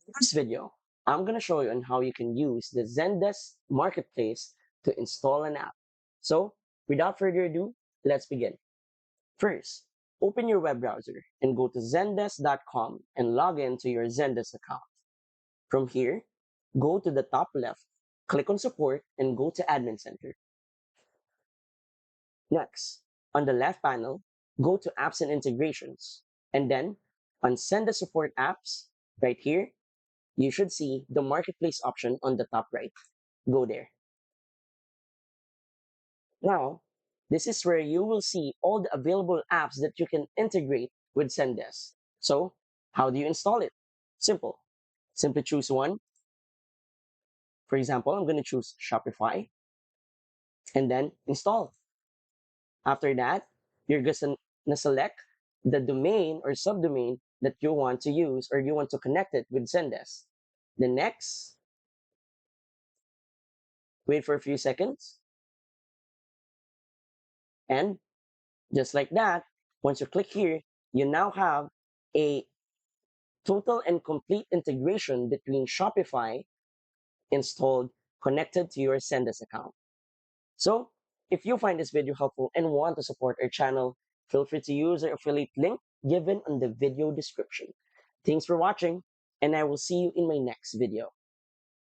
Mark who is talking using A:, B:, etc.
A: In this video, I'm going to show you on how you can use the Zendesk Marketplace to install an app. So, without further ado, let's begin. First, open your web browser and go to zendesk.com and log in to your Zendesk account. From here, go to the top left, click on Support, and go to Admin Center. Next, on the left panel, go to Apps and Integrations, and then on Send the Support Apps, right here, you should see the Marketplace option on the top right. Go there. Now, this is where you will see all the available apps that you can integrate with Zendesk. So, how do you install it? Simple. Simply choose one. For example, I'm going to choose Shopify and then install. After that, you're going to select the domain or subdomain that you want to use or you want to connect it with Zendesk. The next, wait for a few seconds, and just like that, once you click here, you now have a total and complete integration between Shopify installed connected to your Zendesk account. So, if you find this video helpful and want to support our channel, feel free to use our affiliate link given on the video description. Thanks for watching, and I will see you in my next video.